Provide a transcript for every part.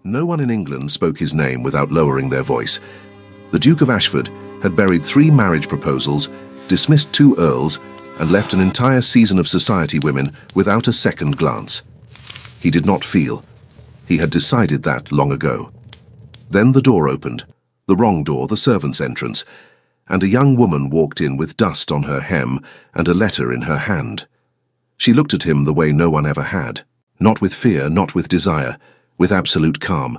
No one in England spoke his name without lowering their voice. The Duke of Ashford had buried 3 marriage proposals, dismissed 2 earls, and left an entire season of society women without a second glance. He did not feel. He had decided that long ago. Then the door opened, the wrong door, the servants' entrance, and a young woman walked in with dust on her hem and a letter in her hand. She looked at him the way no one ever had, not with fear, not with desire, with absolute calm.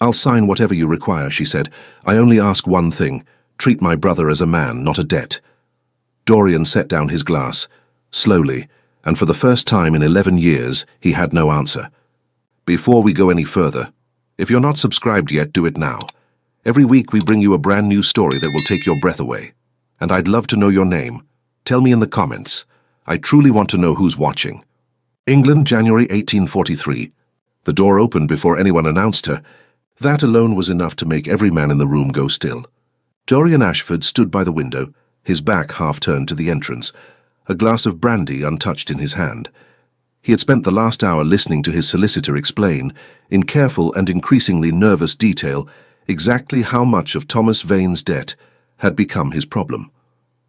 "I'll sign whatever you require," she said. "I only ask one thing. Treat my brother as a man, not a debt." Dorian set down his glass, slowly, and for the first time in 11 years, he had no answer. "Before we go any further, if you're not subscribed yet, do it now. Every week we bring you a brand new story that will take your breath away. And I'd love to know your name. Tell me in the comments. I truly want to know who's watching." England, January 1843. The door opened before anyone announced her. That alone was enough to make every man in the room go still. Dorian Ashford stood by the window, his back half turned to the entrance, a glass of brandy untouched in his hand. He had spent the last hour listening to his solicitor explain, in careful and increasingly nervous detail, exactly how much of Thomas Vane's debt had become his problem.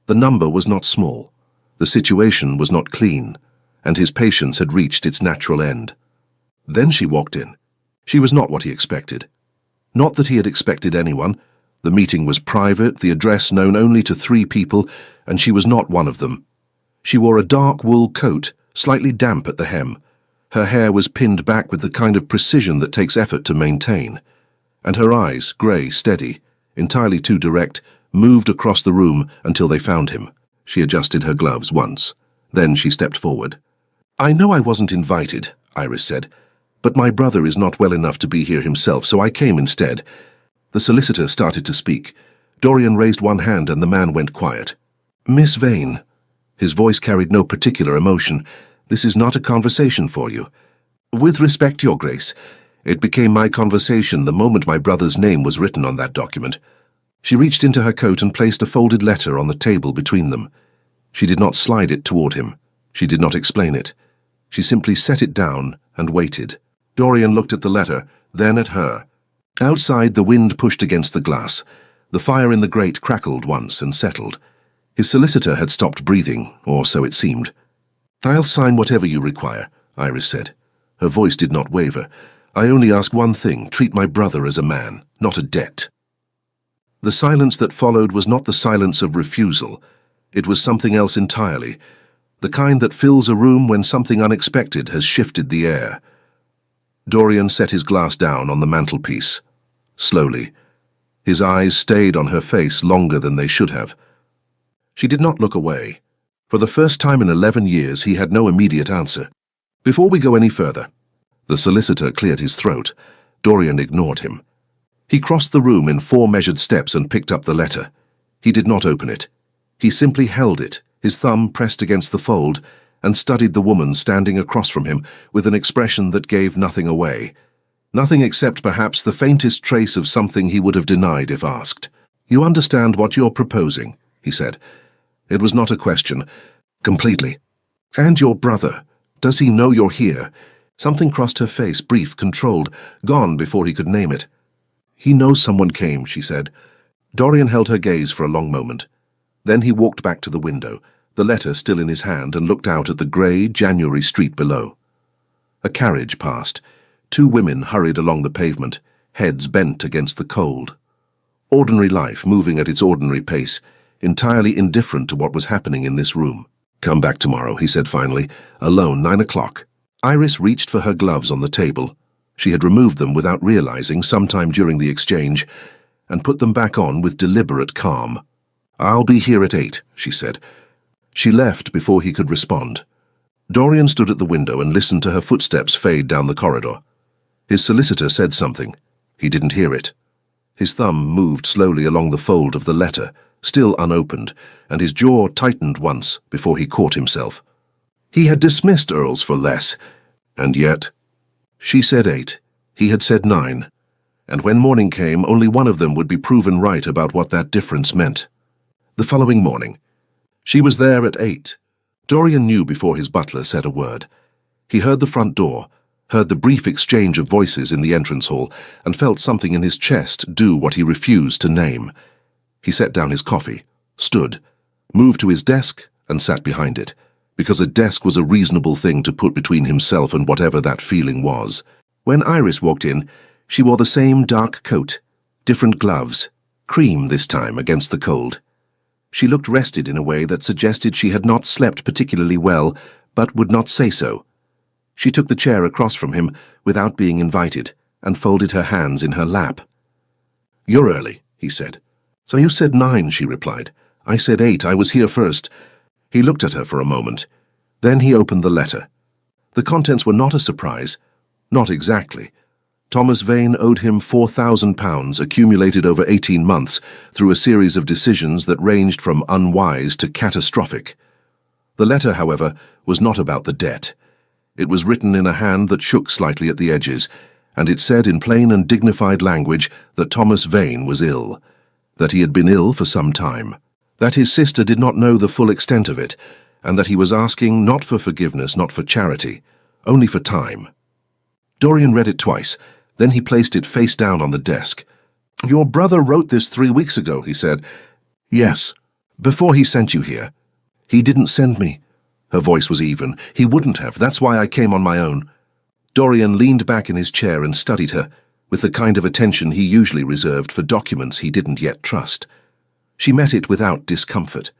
The number was not small, the situation was not clean, and his patience had reached its natural end. Then she walked in. She was not what he expected. Not that he had expected anyone. The meeting was private, the address known only to 3 people, and she was not one of them. She wore a dark wool coat, slightly damp at the hem. Her hair was pinned back with the kind of precision that takes effort to maintain. And her eyes, grey, steady, entirely too direct, moved across the room until they found him. She adjusted her gloves once. Then she stepped forward. "I know I wasn't invited," Iris said, "but my brother is not well enough to be here himself, so I came instead." The solicitor started to speak. Dorian raised one hand and the man went quiet. "Miss Vane." His voice carried no particular emotion. "This is not a conversation for you." "With respect, Your Grace, it became my conversation the moment my brother's name was written on that document." She reached into her coat and placed a folded letter on the table between them. She did not slide it toward him. She did not explain it. She simply set it down and waited. Dorian looked at the letter, then at her. Outside, the wind pushed against the glass. The fire in the grate crackled once and settled. His solicitor had stopped breathing, or so it seemed. "I'll sign whatever you require," Iris said. Her voice did not waver. "I only ask one thing. Treat my brother as a man, not a debt." The silence that followed was not the silence of refusal. It was something else entirely, the kind that fills a room when something unexpected has shifted the air. Dorian set his glass down on the mantelpiece, slowly. His eyes stayed on her face longer than they should have. She did not look away. For the first time in 11 years, he had no immediate answer. "Before we go any further." The solicitor cleared his throat. Dorian ignored him. He crossed the room in 4 measured steps and picked up the letter. He did not open it. He simply held it, his thumb pressed against the fold, and studied the woman standing across from him with an expression that gave nothing away. Nothing except perhaps the faintest trace of something he would have denied if asked. "You understand what you're proposing," he said. It was not a question. "Completely." "And your brother, does he know you're here?" Something crossed her face, brief, controlled, gone before he could name it. "He knows someone came," she said. Dorian held her gaze for a long moment. Then he walked back to the window, the letter still in his hand, and looked out at the grey January street below. A carriage passed. 2 women hurried along the pavement, heads bent against the cold. Ordinary life moving at its ordinary pace, entirely indifferent to what was happening in this room. "Come back tomorrow," he said finally. "Alone, 9 o'clock. Iris reached for her gloves on the table. She had removed them without realizing sometime during the exchange, and put them back on with deliberate calm. "I'll be here at 8, she said. She left before he could respond. Dorian stood at the window and listened to her footsteps fade down the corridor. His solicitor said something. He didn't hear it. His thumb moved slowly along the fold of the letter, still unopened, and his jaw tightened once before he caught himself. He had dismissed earls for less, and yet... She said 8, he had said 9, and when morning came, only one of them would be proven right about what that difference meant. The following morning. She was there at 8. Dorian knew before his butler said a word. He heard the front door, heard the brief exchange of voices in the entrance hall, and felt something in his chest do what he refused to name. He set down his coffee, stood, moved to his desk, and sat behind it, because a desk was a reasonable thing to put between himself and whatever that feeling was. When Iris walked in, she wore the same dark coat, different gloves, cream this time against the cold. She looked rested in a way that suggested she had not slept particularly well, but would not say so. She took the chair across from him without being invited, and folded her hands in her lap. "You're early," he said. "So you said 9, she replied. "I said 8, I was here first." He looked at her for a moment. Then he opened the letter. The contents were not a surprise. Not exactly. Thomas Vane owed him £4,000 accumulated over 18 months through a series of decisions that ranged from unwise to catastrophic. The letter, however, was not about the debt. It was written in a hand that shook slightly at the edges, and it said in plain and dignified language that Thomas Vane was ill, that he had been ill for some time, that his sister did not know the full extent of it, and that he was asking not for forgiveness, not for charity, only for time. Dorian read it twice, then he placed it face down on the desk. "Your brother wrote this 3 weeks ago," he said. "Yes, before he sent you here." "He didn't send me." Her voice was even. "He wouldn't have. That's why I came on my own." Dorian leaned back in his chair and studied her, with the kind of attention he usually reserved for documents he didn't yet trust. She met it without discomfort.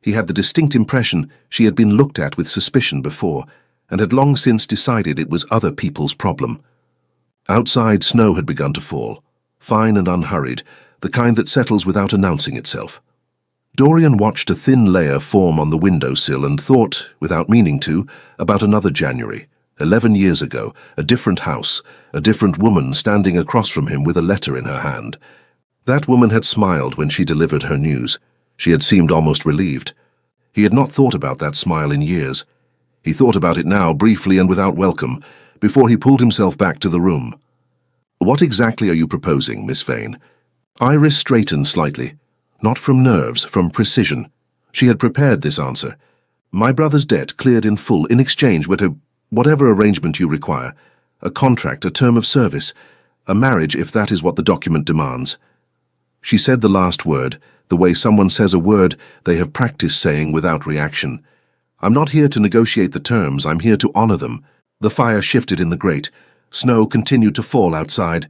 He had the distinct impression she had been looked at with suspicion before, and had long since decided it was other people's problem. Outside, snow had begun to fall, fine and unhurried, the kind that settles without announcing itself. Dorian watched a thin layer form on the windowsill and thought, without meaning to, about another January, 11 years ago, a different house, a different woman standing across from him with a letter in her hand. That woman had smiled when she delivered her news. She had seemed almost relieved. He had not thought about that smile in years. He thought about it now, briefly and without welcome, before he pulled himself back to the room. "What exactly are you proposing, Miss Vane?" Iris straightened slightly. Not from nerves, from precision. She had prepared this answer. "My brother's debt cleared in full, in exchange with whatever arrangement you require. A contract, a term of service, a marriage if that is what the document demands." She said the last word, the way someone says a word they have practiced saying without reaction. "I'm not here to negotiate the terms, I'm here to honor them." The fire shifted in the grate. Snow continued to fall outside.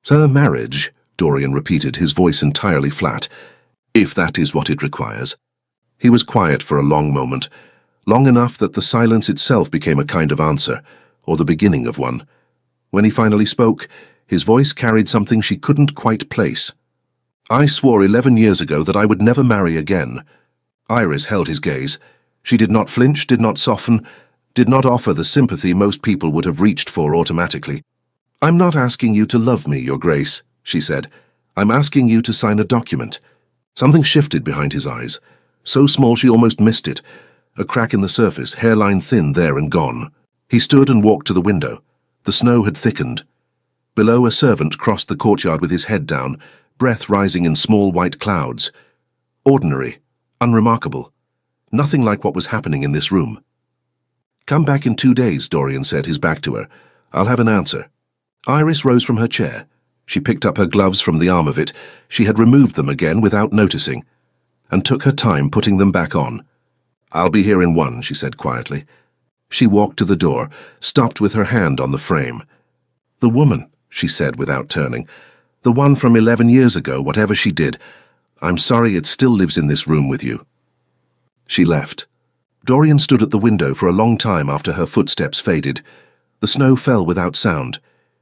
"Her marriage," Dorian repeated, his voice entirely flat. "If that is what it requires." He was quiet for a long moment, long enough that the silence itself became a kind of answer, or the beginning of one. When he finally spoke, his voice carried something she couldn't quite place. "I swore 11 years ago that I would never marry again." Iris held his gaze. She did not flinch, did not soften, did not offer the sympathy most people would have reached for automatically. "I'm not asking you to love me, Your Grace," she said. "I'm asking you to sign a document." Something shifted behind his eyes, so small she almost missed it. A crack in the surface, hairline thin there and gone. He stood and walked to the window. The snow had thickened. Below, a servant crossed the courtyard with his head down, breath rising in small white clouds. Ordinary, unremarkable. Nothing like what was happening in this room. "Come back in 2 days," Dorian said, his back to her. "I'll have an answer." Iris rose from her chair. She picked up her gloves from the arm of it. She had removed them again without noticing, and took her time putting them back on. "I'll be here in 1, she said quietly. She walked to the door, stopped with her hand on the frame. "The woman," she said without turning. "The one from 11 years ago, whatever she did. I'm sorry it still lives in this room with you." She left. Dorian stood at the window for a long time after her footsteps faded. The snow fell without sound.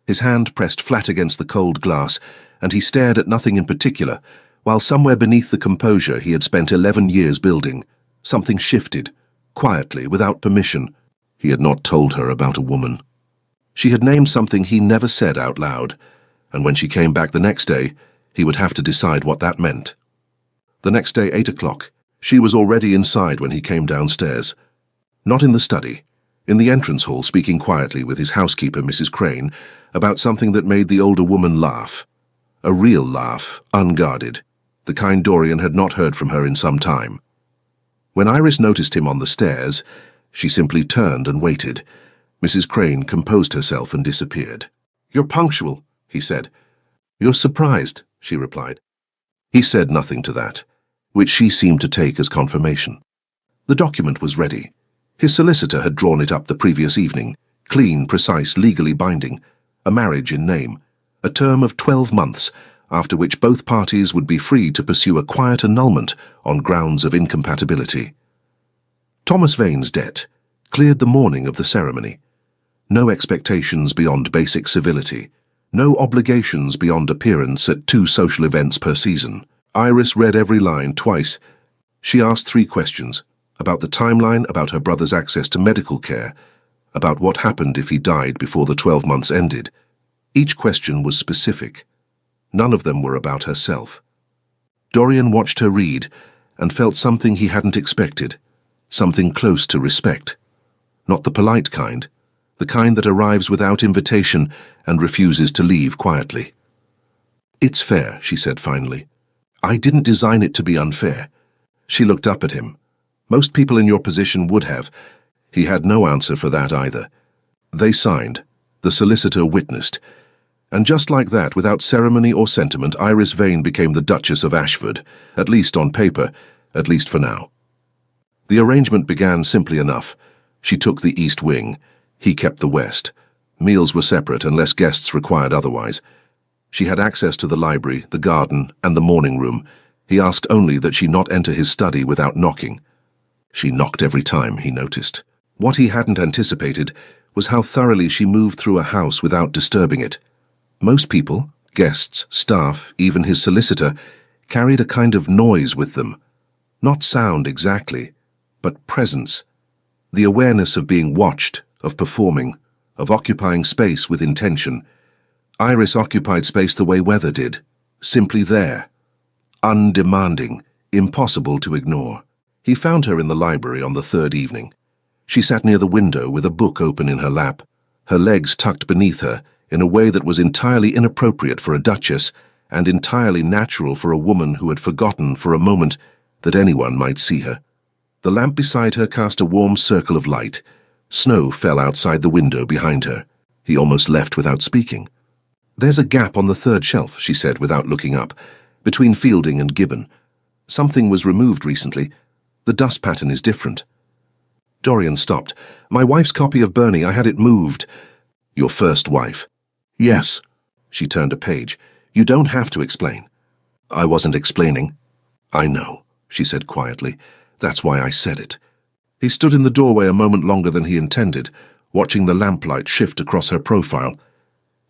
His hand pressed flat against the cold glass, and he stared at nothing in particular, while somewhere beneath the composure he had spent 11 years building, something shifted, quietly, without permission. He had not told her about a woman. She had named something he never said out loud, and when she came back the next day, he would have to decide what that meant. The next day, 8 o'clock, she was already inside when he came downstairs. Not in the study, in the entrance hall, speaking quietly with his housekeeper, Mrs. Crane, about something that made the older woman laugh. A real laugh, unguarded, the kind Dorian had not heard from her in some time. When Iris noticed him on the stairs, she simply turned and waited. Mrs. Crane composed herself and disappeared. "You're punctual," he said. "You're surprised," she replied. He said nothing to that, which she seemed to take as confirmation. The document was ready. His solicitor had drawn it up the previous evening, clean, precise, legally binding, a marriage in name, a term of 12 months, after which both parties would be free to pursue a quiet annulment on grounds of incompatibility. Thomas Vane's debt cleared the morning of the ceremony. No expectations beyond basic civility, no obligations beyond appearance at 2 social events per season. Iris read every line twice. She asked 3 questions, about the timeline, about her brother's access to medical care, about what happened if he died before the 12 months ended. Each question was specific. None of them were about herself. Dorian watched her read and felt something he hadn't expected, something close to respect. Not the polite kind, the kind that arrives without invitation and refuses to leave quietly. "It's fair," she said finally. "I didn't design it to be unfair." She looked up at him. "Most people in your position would have." He had no answer for that either. They signed. The solicitor witnessed. And just like that, without ceremony or sentiment, Iris Vane became the Duchess of Ashford, at least on paper, at least for now. The arrangement began simply enough. She took the east wing. He kept the west. Meals were separate unless guests required otherwise. She had access to the library, the garden, and the morning room. He asked only that she not enter his study without knocking. She knocked every time, he noticed. What he hadn't anticipated was how thoroughly she moved through a house without disturbing it. Most people, guests, staff, even his solicitor, carried a kind of noise with them. Not sound exactly, but presence. The awareness of being watched, of performing, of occupying space with intention. Iris occupied space the way weather did, simply there, undemanding, impossible to ignore. He found her in the library on the 3rd evening. She sat near the window with a book open in her lap, her legs tucked beneath her in a way that was entirely inappropriate for a duchess and entirely natural for a woman who had forgotten for a moment that anyone might see her. The lamp beside her cast a warm circle of light. Snow fell outside the window behind her. He almost left without speaking. "There's a gap on the 3rd shelf," she said without looking up, "between Fielding and Gibbon. Something was removed recently. The dust pattern is different." Dorian stopped. "My wife's copy of Burney, I had it moved." "Your first wife?" "Yes." She turned a page. "You don't have to explain." "I wasn't explaining." "I know," she said quietly. "That's why I said it." He stood in the doorway a moment longer than he intended, watching the lamplight shift across her profile.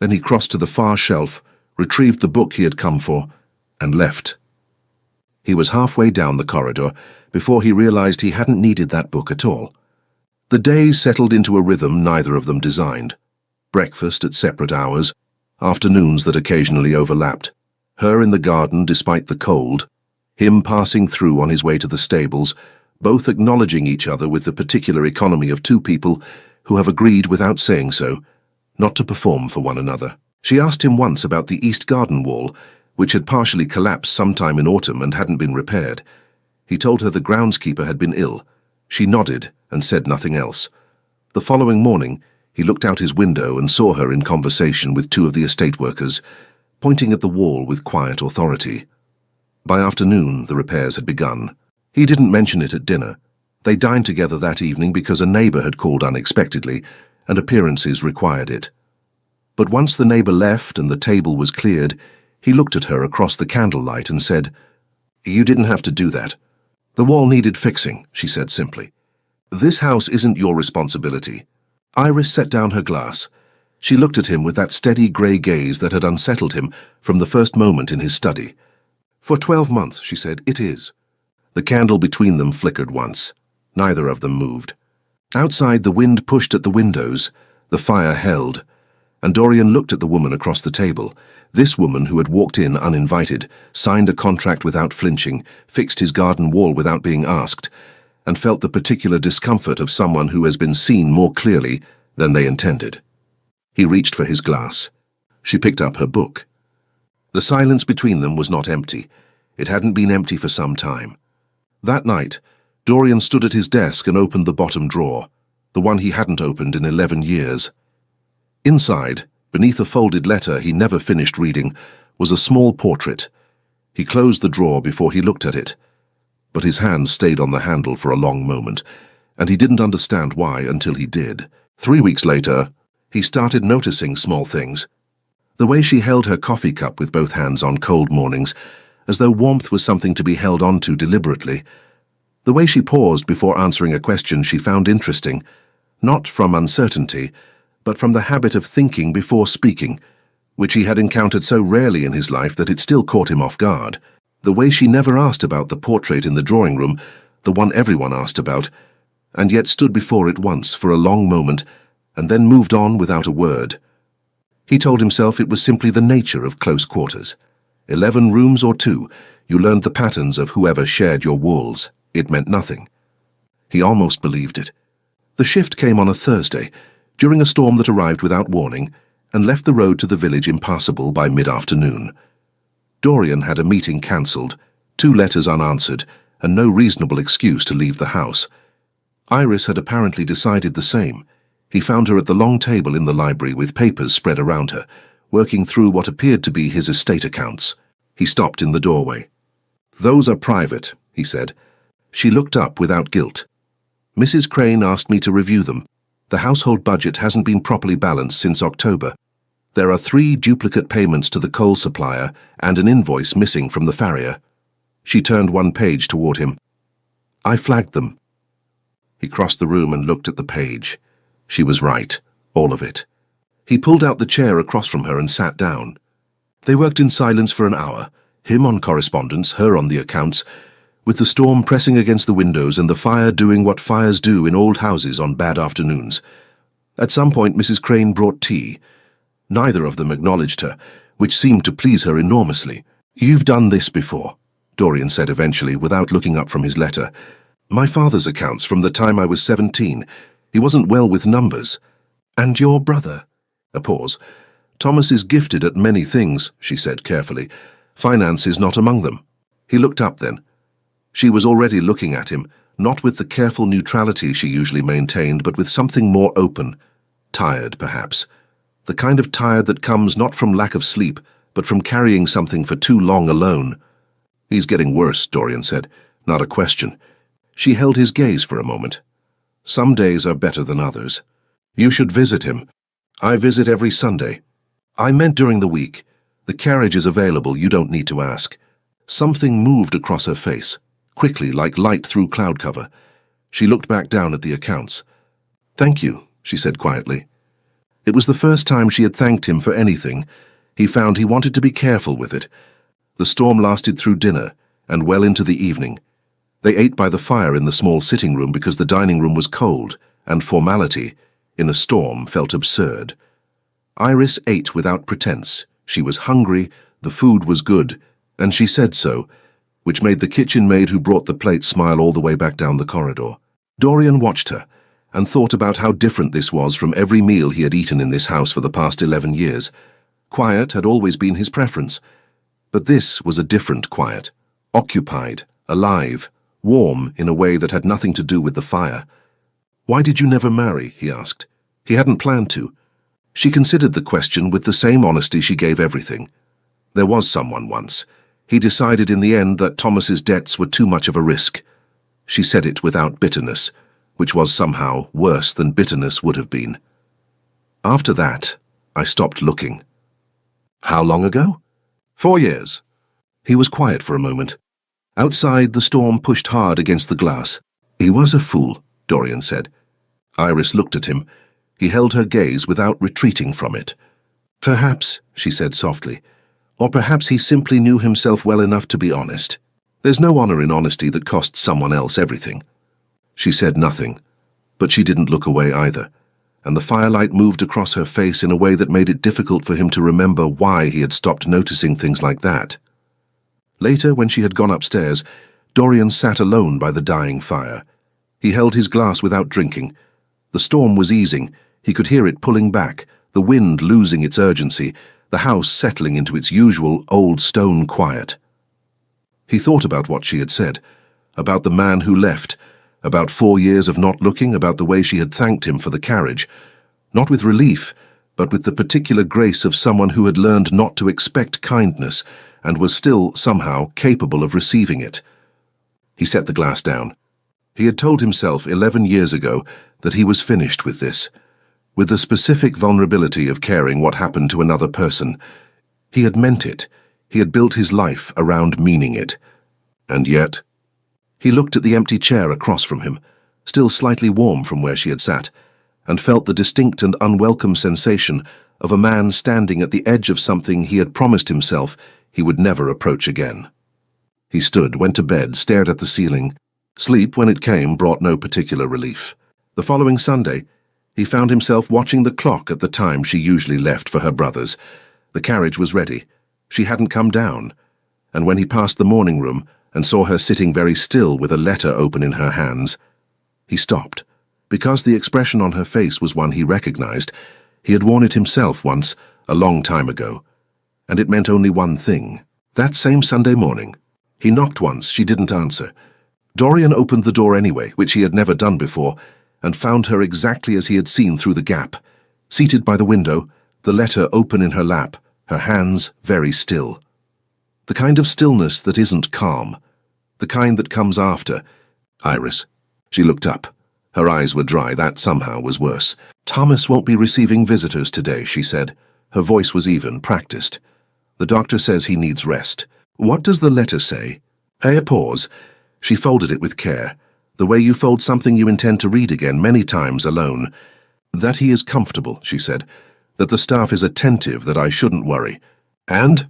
Then he crossed to the far shelf, retrieved the book he had come for, and left. He was halfway down the corridor before he realized he hadn't needed that book at all. The days settled into a rhythm neither of them designed. Breakfast at separate hours, afternoons that occasionally overlapped, her in the garden despite the cold, him passing through on his way to the stables, both acknowledging each other with the particular economy of 2 people who have agreed without saying so, not to perform for one another. She asked him once about the east garden wall, which had partially collapsed sometime in autumn and hadn't been repaired. He told her the groundskeeper had been ill. She nodded and said nothing else. The following morning, he looked out his window and saw her in conversation with 2 of the estate workers, pointing at the wall with quiet authority. By afternoon, the repairs had begun. He didn't mention it at dinner. They dined together that evening because a neighbor had called unexpectedly, and appearances required it. But once the neighbor left and the table was cleared, he looked at her across the candlelight and said, "You didn't have to do that. The wall needed fixing," she said simply. "This house isn't your responsibility." Iris set down her glass. She looked at him with that steady grey gaze that had unsettled him from the first moment in his study. "For 12 months," she said, "it is." The candle between them flickered once. Neither of them moved. Outside, the wind pushed at the windows. The fire held. And Dorian looked at the woman across the table. This woman who had walked in uninvited, signed a contract without flinching, fixed his garden wall without being asked, and felt the particular discomfort of someone who has been seen more clearly than they intended. He reached for his glass. She picked up her book. The silence between them was not empty. It hadn't been empty for some time. That night, Dorian stood at his desk and opened the bottom drawer. the one he hadn't opened in 11 years. Inside, beneath a folded letter he never finished reading, was a small portrait. He closed the drawer before he looked at it, but his hand stayed on the handle for a long moment, and he didn't understand why until he did. 3 weeks later, he started noticing small things. The way she held her coffee cup with both hands on cold mornings, as though warmth was something to be held on to deliberately. The way she paused before answering a question she found interesting, not from uncertainty, but from the habit of thinking before speaking, which he had encountered so rarely in his life that it still caught him off guard. The way she never asked about the portrait in the drawing room, the one everyone asked about, and yet stood before it once for a long moment, and then moved on without a word. He told himself it was simply the nature of close quarters. 11 rooms or 2, you learned the patterns of whoever shared your walls. It meant nothing. He almost believed it. The shift came on a Thursday, during a storm that arrived without warning, and left the road to the village impassable by mid-afternoon. Dorian had a meeting cancelled, 2 letters unanswered, and no reasonable excuse to leave the house. Iris had apparently decided the same. He found her at the long table in the library with papers spread around her, working through what appeared to be his estate accounts. He stopped in the doorway. "Those are private," he said. She looked up without guilt. "Mrs. Crane asked me to review them. The household budget hasn't been properly balanced since October. There are 3 duplicate payments to the coal supplier and an invoice missing from the farrier." She turned 1 page toward him. "I flagged them." He crossed the room and looked at the page. She was right, all of it. He pulled out the chair across from her and sat down. They worked in silence for an hour, him on correspondence, her on the accounts, with the storm pressing against the windows and the fire doing what fires do in old houses on bad afternoons. At some point Mrs. Crane brought tea. Neither of them acknowledged her, which seemed to please her enormously. "You've done this before," Dorian said eventually, without looking up from his letter. "My father's accounts from the time I was 17. He wasn't well with numbers." "And your brother?" A pause. "Thomas is gifted at many things," she said carefully. "Finance is not among them." He looked up then. She was already looking at him, not with the careful neutrality she usually maintained, but with something more open. Tired, perhaps. The kind of tired that comes not from lack of sleep, but from carrying something for too long alone. "He's getting worse," Dorian said. "Not a question." She held his gaze for a moment. "Some days are better than others. You should visit him. I visit every Sunday." "I meant during the week. The carriage is available, you don't need to ask." Something moved across her face, quickly, like light through cloud cover. She looked back down at the accounts. "Thank you," she said quietly. It was the first time she had thanked him for anything. He found he wanted to be careful with it. The storm lasted through dinner, and well into the evening. They ate by the fire in the small sitting room because the dining room was cold, and formality, in a storm, felt absurd. Iris ate without pretense. She was hungry, the food was good, and she said so, which made the kitchen maid who brought the plate smile all the way back down the corridor. Dorian watched her, and thought about how different this was from every meal he had eaten in this house for the past 11 years. Quiet had always been his preference, but this was a different quiet, occupied, alive, warm in a way that had nothing to do with the fire. "Why did you never marry?" he asked. He hadn't planned to. She considered the question with the same honesty she gave everything. There was someone once. He decided in the end that Thomas's debts were too much of a risk. She said it without bitterness, which was somehow worse than bitterness would have been. "After that, I stopped looking." "How long ago?" 4 years. He was quiet for a moment. Outside, the storm pushed hard against the glass. "He was a fool," Dorian said. Iris looked at him. He held her gaze without retreating from it. "Perhaps," she said softly, "or perhaps he simply knew himself well enough to be honest. There's no honor in honesty that costs someone else everything." She said nothing, but she didn't look away either, and the firelight moved across her face in a way that made it difficult for him to remember why he had stopped noticing things like that. Later, when she had gone upstairs, Dorian sat alone by the dying fire. He held his glass without drinking. The storm was easing. He could hear it pulling back, the wind losing its urgency, the house settling into its usual old stone quiet. He thought about what she had said, about the man who left, about 4 years of not looking, about the way she had thanked him for the carriage, not with relief, but with the particular grace of someone who had learned not to expect kindness and was still, somehow, capable of receiving it. He set the glass down. He had told himself 11 years ago that he was finished with this, with the specific vulnerability of caring what happened to another person. He had meant it. He had built his life around meaning it. And yet, he looked at the empty chair across from him, still slightly warm from where she had sat, and felt the distinct and unwelcome sensation of a man standing at the edge of something he had promised himself he would never approach again. He stood, went to bed, stared at the ceiling. Sleep, when it came, brought no particular relief. The following Sunday, he found himself watching the clock at the time she usually left for her brother's. The carriage was ready. She hadn't come down. And when he passed the morning room and saw her sitting very still with a letter open in her hands, he stopped. Because the expression on her face was one he recognized. He had worn it himself once, a long time ago. And it meant only one thing. That same Sunday morning, he knocked once. She didn't answer. Dorian opened the door anyway, which he had never done before, and found her exactly as he had seen through the gap, seated by the window, the letter open in her lap, her hands very still. The kind of stillness that isn't calm, the kind that comes after. Iris. She looked up. Her eyes were dry. That somehow was worse. Thomas won't be receiving visitors today, she said. Her voice was even, practiced. The doctor says he needs rest. What does the letter say? A pause. She folded it with care, the way you fold something you intend to read again many times alone. That he is comfortable, she said. That the staff is attentive, that I shouldn't worry. And?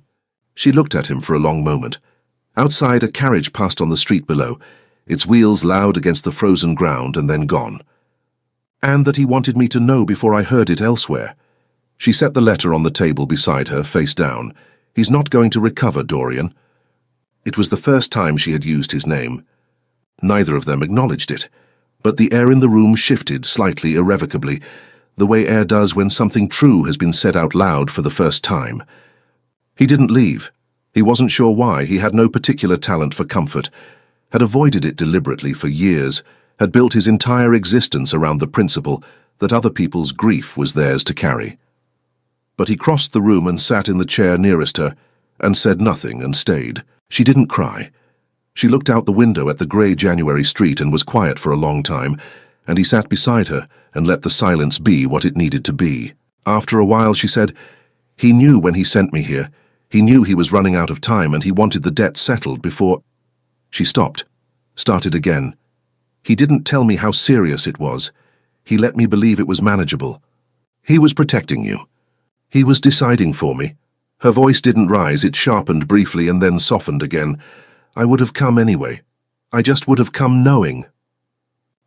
She looked at him for a long moment. Outside, a carriage passed on the street below, its wheels loud against the frozen ground and then gone. And that he wanted me to know before I heard it elsewhere. She set the letter on the table beside her, face down. He's not going to recover, Dorian. It was the first time she had used his name. Neither of them acknowledged it, but the air in the room shifted slightly, irrevocably, the way air does when something true has been said out loud for the first time. He didn't leave. He wasn't sure why. He had no particular talent for comfort, had avoided it deliberately for years, had built his entire existence around the principle that other people's grief was theirs to carry. But he crossed the room and sat in the chair nearest her, and said nothing and stayed. She didn't cry. She looked out the window at the grey January street and was quiet for a long time, and he sat beside her and let the silence be what it needed to be. After a while she said, "He knew when he sent me here. He knew he was running out of time and he wanted the debt settled before—" She stopped, started again. "He didn't tell me how serious it was. He let me believe it was manageable. He was protecting you. He was deciding for me." Her voice didn't rise. It sharpened briefly and then softened again. "I would have come anyway. I just would have come knowing."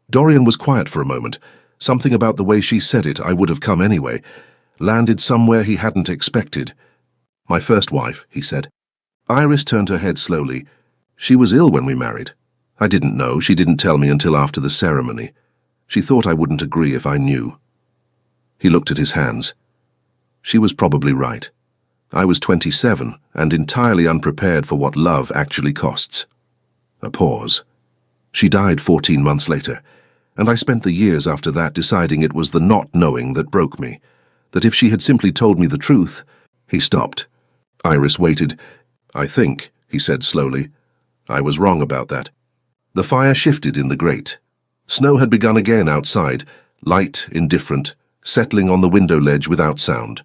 Dorian was quiet for a moment. Something about the way she said it, "I would have come anyway," landed somewhere he hadn't expected. "My first wife," he said. Iris turned her head slowly. "She was ill when we married. I didn't know. She didn't tell me until after the ceremony. She thought I wouldn't agree if I knew." He looked at his hands. She was probably right. I was 27 and entirely unprepared for what love actually costs. A pause. She died 14 months later, and I spent the years after that deciding it was the not knowing that broke me, that if she had simply told me the truth— He stopped. Iris waited. "I think," he said slowly, "I was wrong about that." The fire shifted in the grate. Snow had begun again outside, light, indifferent, settling on the window ledge without sound.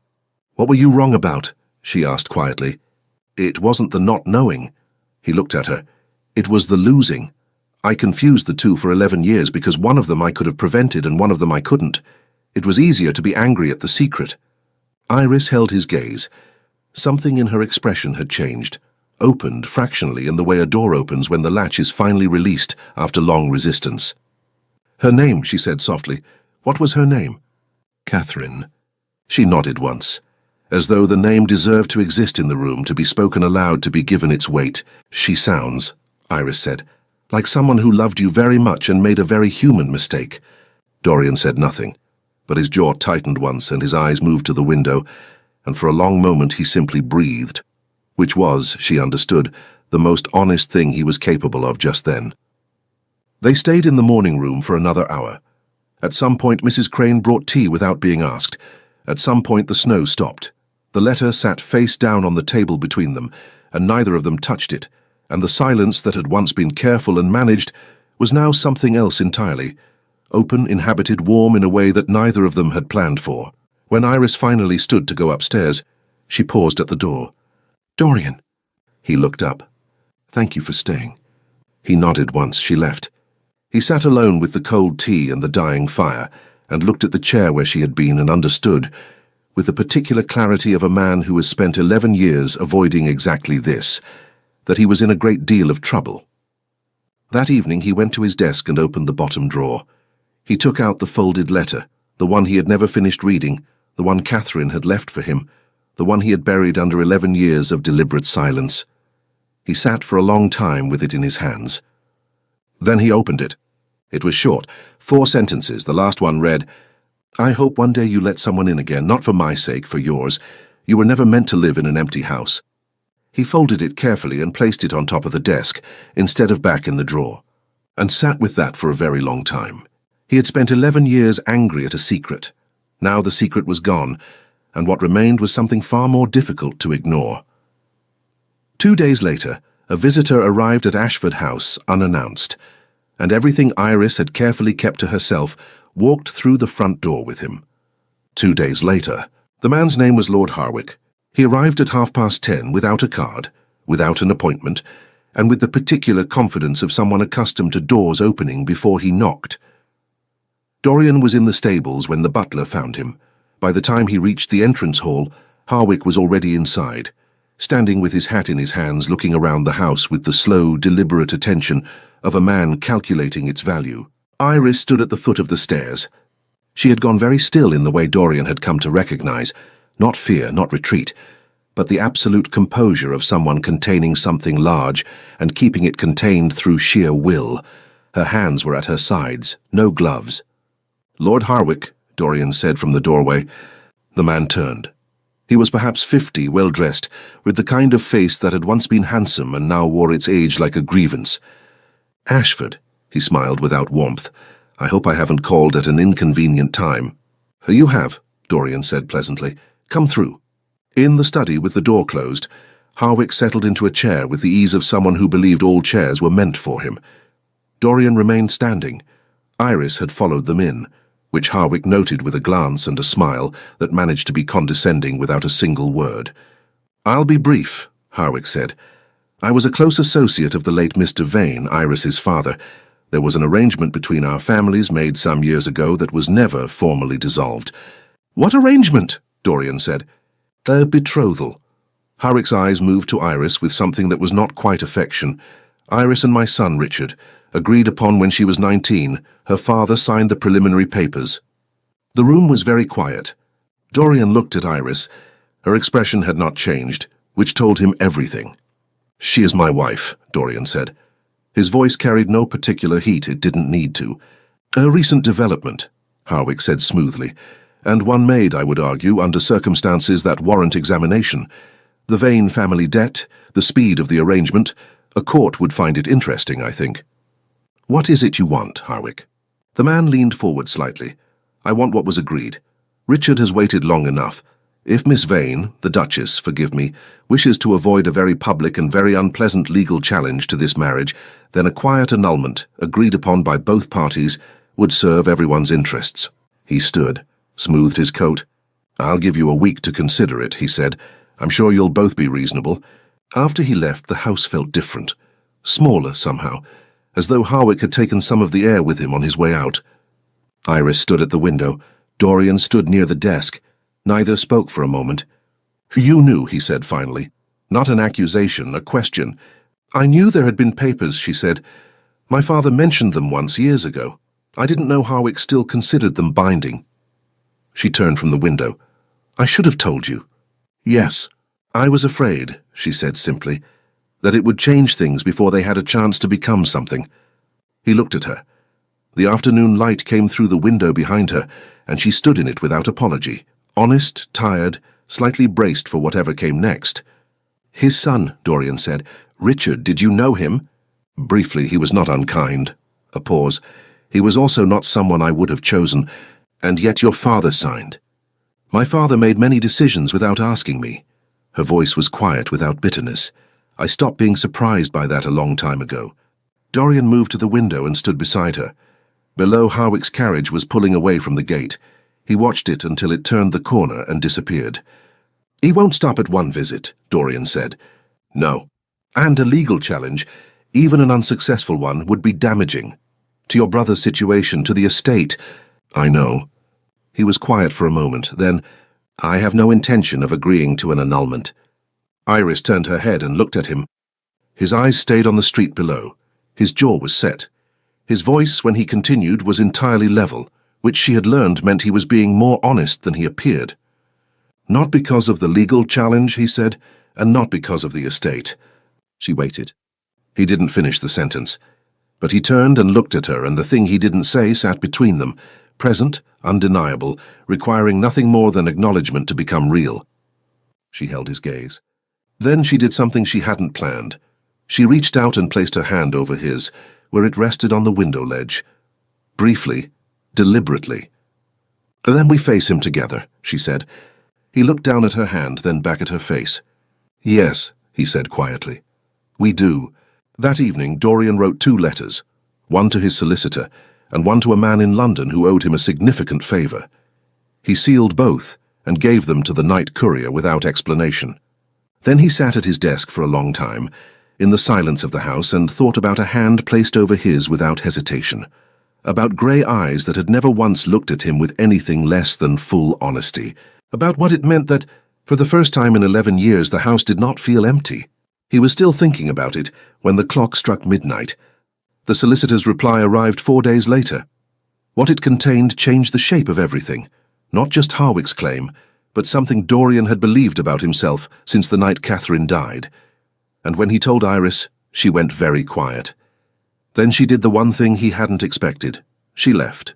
"What were you wrong about?" she asked quietly. "It wasn't the not knowing." He looked at her. "It was the losing. I confused the two for 11 years because one of them I could have prevented and one of them I couldn't. It was easier to be angry at the secret." Iris held his gaze. Something in her expression had changed, opened fractionally in the way a door opens when the latch is finally released after long resistance. "Her name," she said softly. "What was her name?" "Catherine." She nodded once, as though the name deserved to exist in the room, to be spoken aloud, to be given its weight. "She sounds," Iris said, "like someone who loved you very much and made a very human mistake." Dorian said nothing, but his jaw tightened once and his eyes moved to the window, and for a long moment he simply breathed, which was, she understood, the most honest thing he was capable of just then. They stayed in the morning room for another hour. At some point, Mrs. Crane brought tea without being asked. At some point, the snow stopped. The letter sat face down on the table between them, and neither of them touched it, and the silence that had once been careful and managed was now something else entirely, open, inhabited, warm in a way that neither of them had planned for. When Iris finally stood to go upstairs, she paused at the door. "Dorian." He looked up. "Thank you for staying." He nodded once she left. He sat alone with the cold tea and the dying fire, and looked at the chair where she had been and understood, with the particular clarity of a man who has spent 11 years avoiding exactly this, that he was in a great deal of trouble. That evening he went to his desk and opened the bottom drawer. He took out the folded letter, the one he had never finished reading, the one Catherine had left for him, the one he had buried under 11 years of deliberate silence. He sat for a long time with it in his hands. Then he opened it. It was short, 4 sentences. The last one read, "I hope one day you let someone in again, not for my sake, for yours. You were never meant to live in an empty house." He folded it carefully and placed it on top of the desk, instead of back in the drawer, and sat with that for a very long time. He had spent 11 years angry at a secret. Now the secret was gone, and what remained was something far more difficult to ignore. 2 days later, a visitor arrived at Ashford House unannounced, and everything Iris had carefully kept to herself walked through the front door with him. 2 days later, the man's name was Lord Harwick. He arrived at 10:30 without a card, without an appointment, and with the particular confidence of someone accustomed to doors opening before he knocked. Dorian was in the stables when the butler found him. By the time he reached the entrance hall, Harwick was already inside, standing with his hat in his hands, looking around the house with the slow, deliberate attention of a man calculating its value. Iris stood at the foot of the stairs. She had gone very still in the way Dorian had come to recognize, not fear, not retreat, but the absolute composure of someone containing something large and keeping it contained through sheer will. Her hands were at her sides, no gloves. "Lord Harwick," Dorian said from the doorway. The man turned. He was perhaps 50, well-dressed, with the kind of face that had once been handsome and now wore its age like a grievance. "Ashford," he smiled without warmth. "I hope I haven't called at an inconvenient time." "You have," Dorian said pleasantly. "Come through." In the study, with the door closed, Harwick settled into a chair with the ease of someone who believed all chairs were meant for him. Dorian remained standing. Iris had followed them in, which Harwick noted with a glance and a smile that managed to be condescending without a single word. "I'll be brief," Harwick said. "I was a close associate of the late Mr. Vane, Iris's father. There was an arrangement between our families made some years ago that was never formally dissolved." "What arrangement?" Dorian said. "A betrothal." Harwick's eyes moved to Iris with something that was not quite affection. "Iris and my son, Richard, agreed upon when she was 19. Her father signed the preliminary papers." The room was very quiet. Dorian looked at Iris. Her expression had not changed, which told him everything. "She is my wife," Dorian said. His voice carried no particular heat, it didn't need to. "A recent development," Harwick said smoothly, "and one made, I would argue, under circumstances that warrant examination. The Vane family debt, the speed of the arrangement, a court would find it interesting, I think." "What is it you want, Harwick?" The man leaned forward slightly. "I want what was agreed. Richard has waited long enough. If Miss Vane, the Duchess, forgive me, wishes to avoid a very public and very unpleasant legal challenge to this marriage, then a quiet annulment, agreed upon by both parties, would serve everyone's interests." He stood, smoothed his coat. "I'll give you a week to consider it," he said. "I'm sure you'll both be reasonable." After he left, the house felt different, smaller somehow, as though Harwick had taken some of the air with him on his way out. Iris stood at the window. Dorian stood near the desk. Neither spoke for a moment. "You knew," he said finally. "Not an accusation, a question." "I knew there had been papers," she said. "My father mentioned them once, years ago. I didn't know Harwick still considered them binding." She turned from the window. "I should have told you." "Yes. I was afraid," she said simply, "that it would change things before they had a chance to become something." He looked at her. The afternoon light came through the window behind her, and she stood in it without apology, honest, tired, slightly braced for whatever came next. "His son," Dorian said. "Richard, did you know him?" "Briefly, he was not unkind." A pause. He was also not someone I would have chosen, and yet your father signed. My father made many decisions without asking me. Her voice was quiet without bitterness. I stopped being surprised by that a long time ago. Dorian moved to the window and stood beside her. Below, Harwick's carriage was pulling away from the gate. He watched it until it turned the corner and disappeared. He won't stop at one visit, Dorian said. No. And a legal challenge, even an unsuccessful one, would be damaging. To your brother's situation, to the estate. I know. He was quiet for a moment, then, I have no intention of agreeing to an annulment. Iris turned her head and looked at him. His eyes stayed on the street below. His jaw was set. His voice, when he continued, was entirely level, which she had learned meant he was being more honest than he appeared. Not because of the legal challenge, he said, and not because of the estate. She waited. He didn't finish the sentence. But he turned and looked at her, and the thing he didn't say sat between them, present, undeniable, requiring nothing more than acknowledgement to become real. She held his gaze. Then she did something she hadn't planned. She reached out and placed her hand over his, where it rested on the window ledge. Briefly, deliberately. Then we face him together, she said. He looked down at her hand, then back at her face. Yes, he said quietly. We do. That evening, Dorian wrote 2 letters, one to his solicitor, and one to a man in London who owed him a significant favour. He sealed both and gave them to the night courier without explanation. Then he sat at his desk for a long time, in the silence of the house, and thought about a hand placed over his without hesitation, about grey eyes that had never once looked at him with anything less than full honesty, about what it meant that, for the first time in 11 years, the house did not feel empty. He was still thinking about it when the clock struck midnight. The solicitor's reply arrived 4 days later. What it contained changed the shape of everything, not just Harwick's claim, but something Dorian had believed about himself since the night Catherine died. And when he told Iris, she went very quiet. Then she did the one thing he hadn't expected. She left.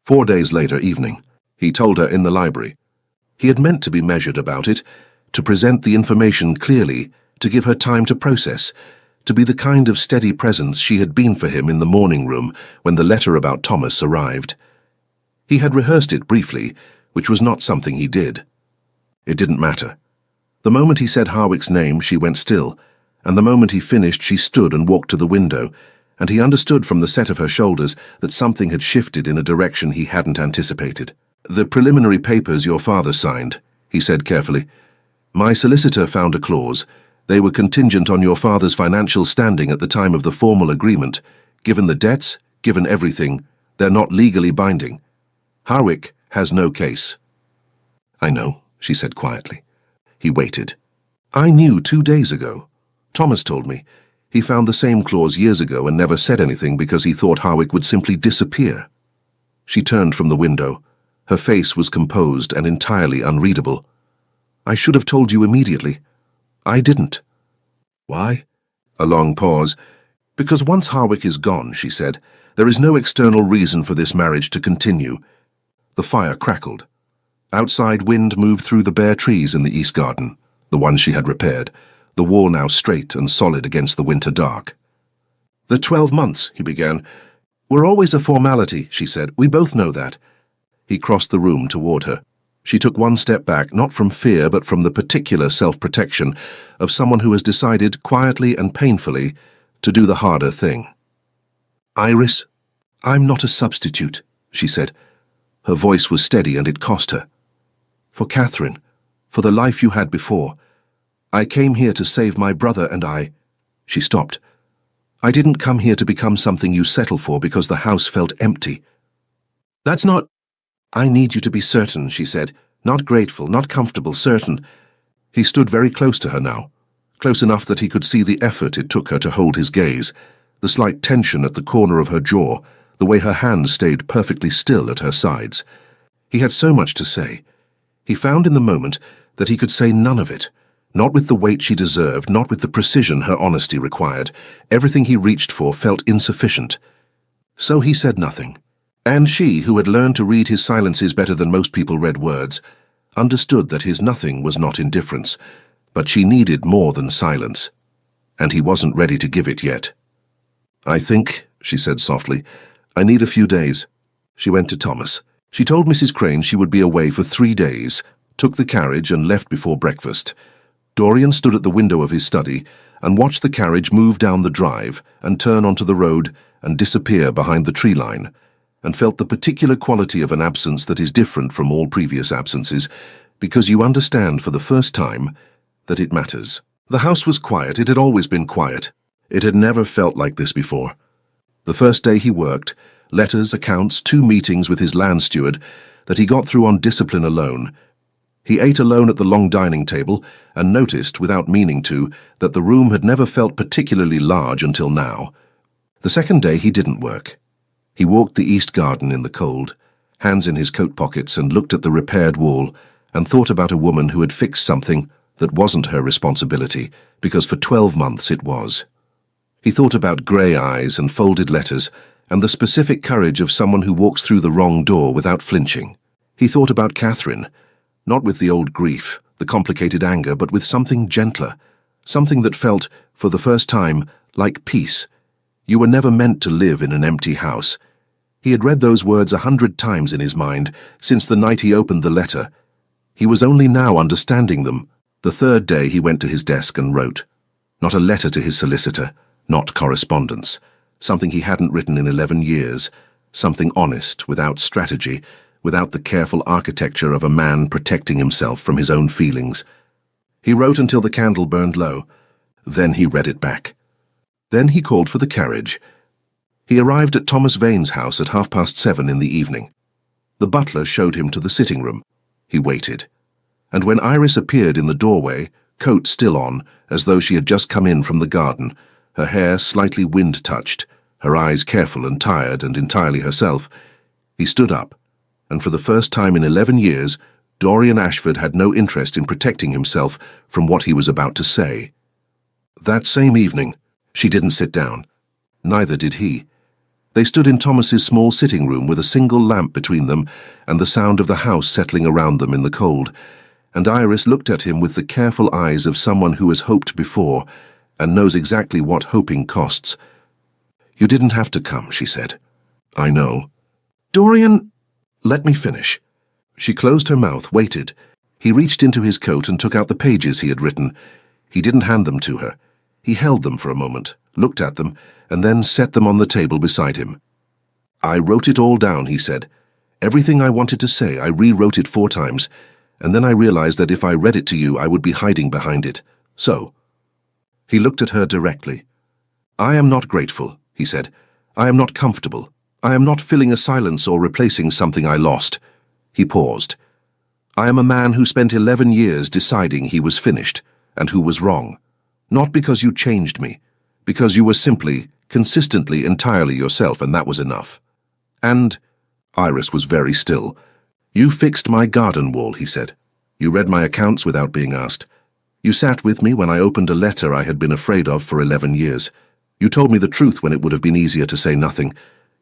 4 days later evening, he told her in the library. He had meant to be measured about it, to present the information clearly, to give her time to process, to be the kind of steady presence she had been for him in the morning room when the letter about Thomas arrived. He had rehearsed it briefly, which was not something he did. It didn't matter. The moment he said Harwick's name, she went still, and the moment he finished, she stood and walked to the window, and he understood from the set of her shoulders that something had shifted in a direction he hadn't anticipated. The preliminary papers your father signed, he said carefully. My solicitor found a clause. They were contingent on your father's financial standing at the time of the formal agreement. Given the debts, given everything, they're not legally binding. Harwick has no case. I know, she said quietly. He waited. I knew 2 days ago. Thomas told me. He found the same clause years ago and never said anything because he thought Harwick would simply disappear. She turned from the window. Her face was composed and entirely unreadable. I should have told you immediately. I didn't. Why? A long pause. Because once Harwick is gone, she said, there is no external reason for this marriage to continue. The fire crackled. Outside, wind moved through the bare trees in the east garden, the ones she had repaired, the wall now straight and solid against the winter dark. The 12 months, he began, were always a formality, she said. We both know that. He crossed the room toward her. She took one step back, not from fear, but from the particular self-protection of someone who has decided, quietly and painfully, to do the harder thing. Iris, I'm not a substitute, she said. Her voice was steady and it cost her. For Catherine, for the life you had before, I came here to save my brother and I... She stopped. I didn't come here to become something you settle for because the house felt empty. That's not... I need you to be certain, she said. Not grateful, not comfortable, certain. He stood very close to her now, close enough that he could see the effort it took her to hold his gaze, the slight tension at the corner of her jaw, the way her hands stayed perfectly still at her sides. He had so much to say. He found in the moment that he could say none of it, not with the weight she deserved, not with the precision her honesty required. Everything he reached for felt insufficient. So he said nothing. And she, who had learned to read his silences better than most people read words, understood that his nothing was not indifference, but she needed more than silence, and he wasn't ready to give it yet. I think, she said softly. "I need a few days." She went to Thomas. She told Mrs. Crane she would be away for 3 days, took the carriage and left before breakfast. Dorian stood at the window of his study and watched the carriage move down the drive and turn onto the road and disappear behind the tree line, and felt the particular quality of an absence that is different from all previous absences, because you understand for the first time that it matters. The house was quiet. It had always been quiet. It had never felt like this before. The first day he worked, letters, accounts, 2 meetings with his land steward that he got through on discipline alone. He ate alone at the long dining table and noticed, without meaning to, that the room had never felt particularly large until now. The second day he didn't work. He walked the east garden in the cold, hands in his coat pockets, and looked at the repaired wall and thought about a woman who had fixed something that wasn't her responsibility, because for 12 months it was. He thought about grey eyes and folded letters and the specific courage of someone who walks through the wrong door without flinching. He thought about Catherine, not with the old grief, the complicated anger, but with something gentler, something that felt, for the first time, like peace. You were never meant to live in an empty house. He had read those words 100 times in his mind since the night he opened the letter. He was only now understanding them. The third day he went to his desk and wrote. Not a letter to his solicitor, not correspondence. Something he hadn't written in 11 years. Something honest, without strategy, without the careful architecture of a man protecting himself from his own feelings. He wrote until the candle burned low. Then he read it back. Then he called for the carriage. He arrived at Thomas Vane's house at 7:30 in the evening. The butler showed him to the sitting room. He waited. And when Iris appeared in the doorway, coat still on, as though she had just come in from the garden, her hair slightly wind-touched, her eyes careful and tired and entirely herself, he stood up. And for the first time in 11 years, Dorian Ashford had no interest in protecting himself from what he was about to say. That same evening, she didn't sit down. Neither did he. They stood in Thomas's small sitting room with a single lamp between them and the sound of the house settling around them in the cold, and Iris looked at him with the careful eyes of someone who has hoped before and knows exactly what hoping costs. "You didn't have to come," she said. "I know." "Dorian, let me finish." She closed her mouth, waited. He reached into his coat and took out the pages he had written. He didn't hand them to her. He held them for a moment, looked at them, and then set them on the table beside him. "I wrote it all down," he said. "Everything I wanted to say, I rewrote it 4 times, and then I realized that if I read it to you, I would be hiding behind it. So." He looked at her directly. "I am not grateful," he said. "I am not comfortable. I am not filling a silence or replacing something I lost." He paused. "I am a man who spent 11 years deciding he was finished, and who was wrong. Not because you changed me, because you were simply, consistently, entirely yourself, and that was enough. And," Iris was very still, "you fixed my garden wall," he said. "You read my accounts without being asked. You sat with me when I opened a letter I had been afraid of for 11 years. You told me the truth when it would have been easier to say nothing.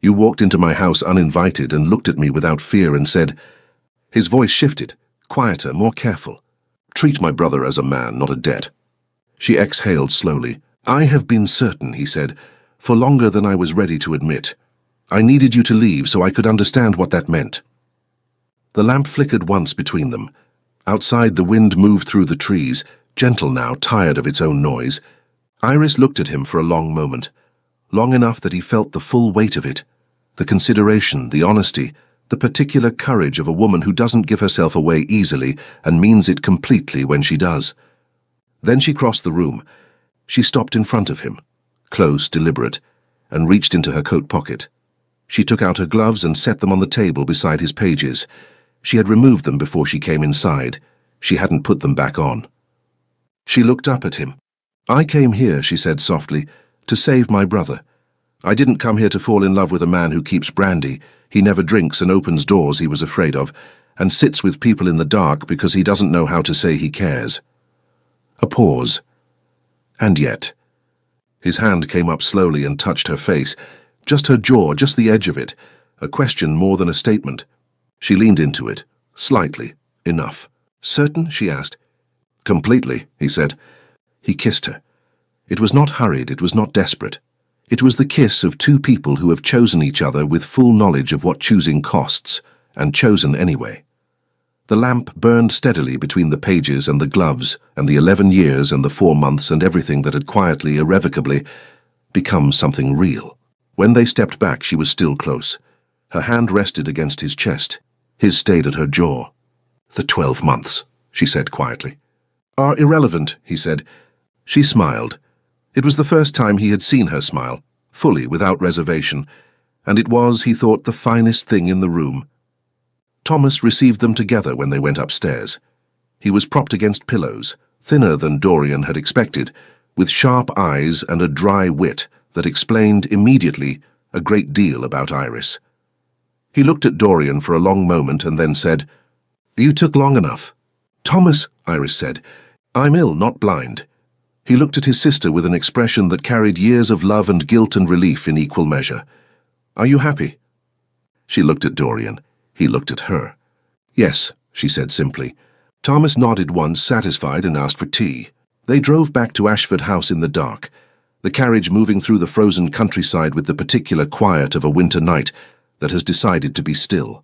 You walked into my house uninvited and looked at me without fear and said—" His voice shifted, quieter, more careful. "Treat my brother as a man, not a debt." She exhaled slowly. "I have been certain," he said, "for longer than I was ready to admit. I needed you to leave so I could understand what that meant." The lamp flickered once between them. Outside, the wind moved through the trees, gentle now, tired of its own noise. Iris looked at him for a long moment, long enough that he felt the full weight of it, the consideration, the honesty, the particular courage of a woman who doesn't give herself away easily and means it completely when she does. Then she crossed the room. She stopped in front of him, close, deliberate, and reached into her coat pocket. She took out her gloves and set them on the table beside his pages. She had removed them before she came inside. She hadn't put them back on. She looked up at him. "I came here," she said softly, "to save my brother. I didn't come here to fall in love with a man who keeps brandy. He never drinks and opens doors he was afraid of, and sits with people in the dark because he doesn't know how to say he cares." A pause. "And yet." His hand came up slowly and touched her face, just her jaw, just the edge of it, a question more than a statement. She leaned into it, slightly, enough. "Certain?" she asked. "Completely," he said. He kissed her. It was not hurried, it was not desperate. It was the kiss of two people who have chosen each other with full knowledge of what choosing costs, and chosen anyway. The lamp burned steadily between the pages and the gloves and the 11 years and the 4 months and everything that had quietly, irrevocably become something real. When they stepped back, she was still close. Her hand rested against his chest. His stayed at her jaw. "The 12 months," she said quietly. "Are irrelevant," he said. She smiled. It was the first time he had seen her smile, fully, without reservation, and it was, he thought, the finest thing in the room. Thomas received them together when they went upstairs. He was propped against pillows, thinner than Dorian had expected, with sharp eyes and a dry wit that explained immediately a great deal about Iris. He looked at Dorian for a long moment and then said, "You took long enough." "Thomas," Iris said, "I'm ill, not blind." He looked at his sister with an expression that carried years of love and guilt and relief in equal measure. "Are you happy?" She looked at Dorian. He looked at her. "Yes," she said simply. Thomas nodded once, satisfied, and asked for tea. They drove back to Ashford House in the dark, the carriage moving through the frozen countryside with the particular quiet of a winter night that has decided to be still.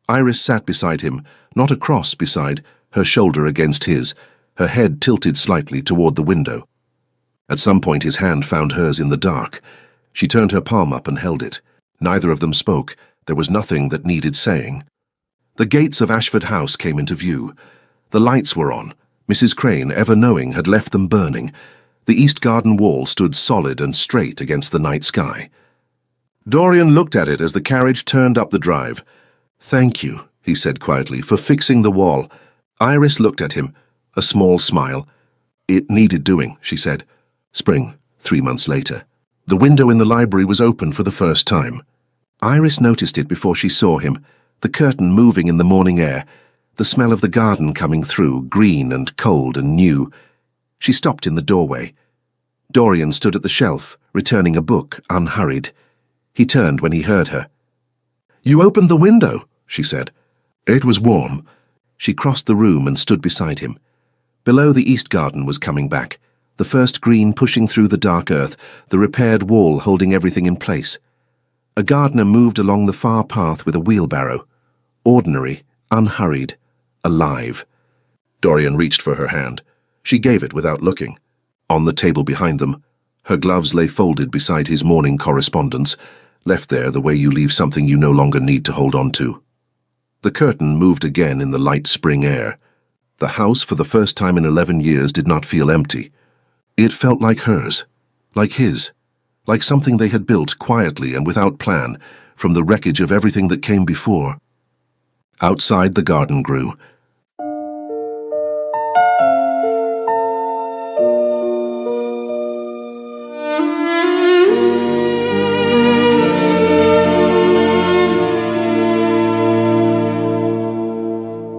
Iris sat beside him, not across beside, her shoulder against his, her head tilted slightly toward the window. At some point his hand found hers in the dark. She turned her palm up and held it. Neither of them spoke. There was nothing that needed saying. The gates of Ashford House came into view. The lights were on. Mrs. Crane, ever knowing, had left them burning. The east garden wall stood solid and straight against the night sky. Dorian looked at it as the carriage turned up the drive. "Thank you," he said quietly, "for fixing the wall." Iris looked at him, a small smile. "It needed doing," she said. Spring, 3 months later. The window in the library was open for the first time. Iris noticed it before she saw him, the curtain moving in the morning air, the smell of the garden coming through, green and cold and new. She stopped in the doorway. Dorian stood at the shelf, returning a book, unhurried. He turned when he heard her. "You opened the window," she said. "It was warm." She crossed the room and stood beside him. Below, the east garden was coming back, the first green pushing through the dark earth, the repaired wall holding everything in place. A gardener moved along the far path with a wheelbarrow. Ordinary, unhurried, alive. Dorian reached for her hand. She gave it without looking. On the table behind them, her gloves lay folded beside his morning correspondence, left there the way you leave something you no longer need to hold on to. The curtain moved again in the light spring air. The house, for the first time in 11 years, did not feel empty. It felt like hers, like his, like something they had built quietly and without plan, from the wreckage of everything that came before. Outside, the garden grew.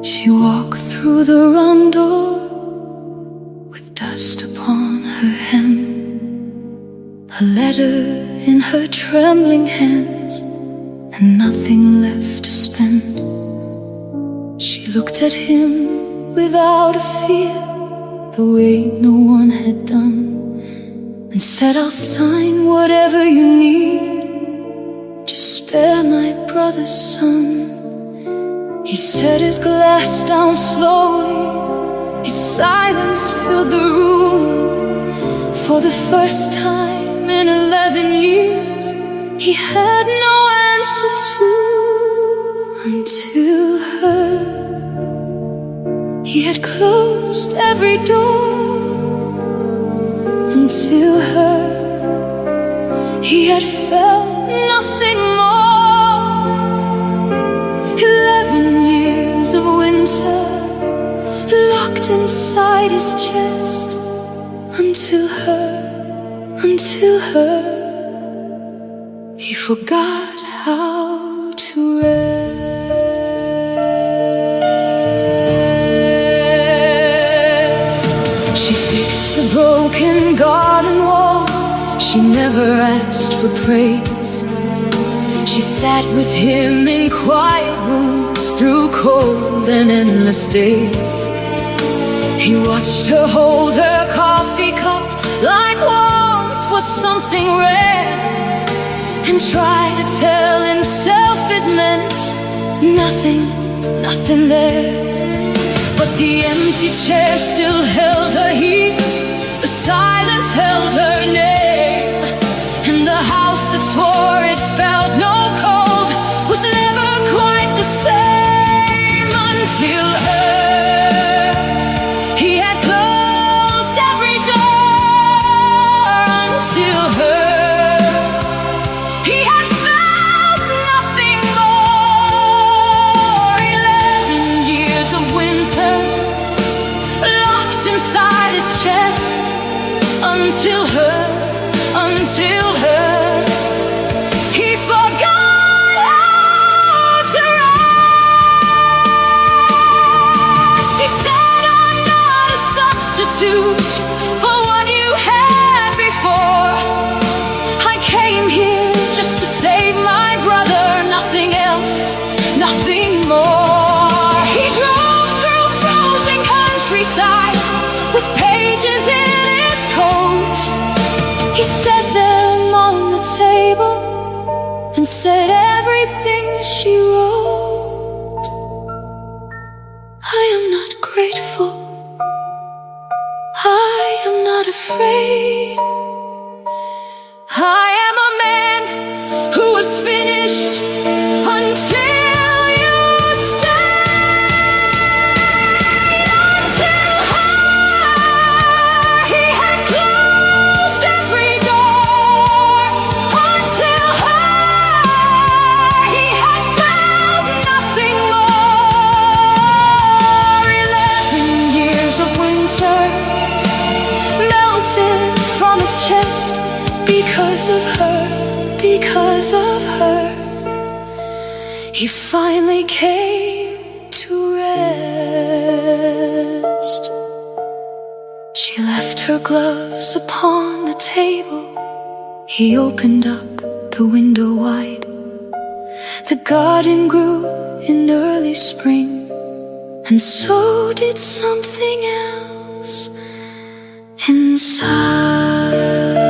She walked through the rondo with dust upon her hem, a letter in her trembling hands, and nothing left to spend. She looked at him without a fear, the way no one had done, and said, "I'll sign whatever you need, just spare my brother's son." He set his glass down slowly, his silence filled the room. For the first time in 11 years, he had no answer to. Until her, he had closed every door. Until her, he had felt nothing more. 11 years of winter locked inside his chest. Until her, he forgot how to rest. She fixed the broken garden wall. She never asked for praise. She sat with him in quiet rooms through cold and endless days. He watched her hold her coffee cup like warmth was something rare. and tried to tell himself it meant nothing, nothing there. But the empty chair still held her heat, the silence held her name, and the house that swore it felt no cold was never quite the same until he had closed every door. Until he had felt nothing more. 11 years of winter locked inside his chest. Until he forgot how to rest. She said, I'm not a substitute for what you had before. I came here just to save my brother, nothing else, nothing more. He drove through frozen countryside with pages in his coat. He set them on the table and said everything she wrote. I am not grateful, I am not afraid. I am a man who was finished until you stayed. Until he had closed every door. Until he had found nothing more. 11 years of winter melted from his chest because of her, because of her. He finally came to rest. She left her gloves upon the table. He opened up the window wide. The garden grew in early spring, and so did something else inside.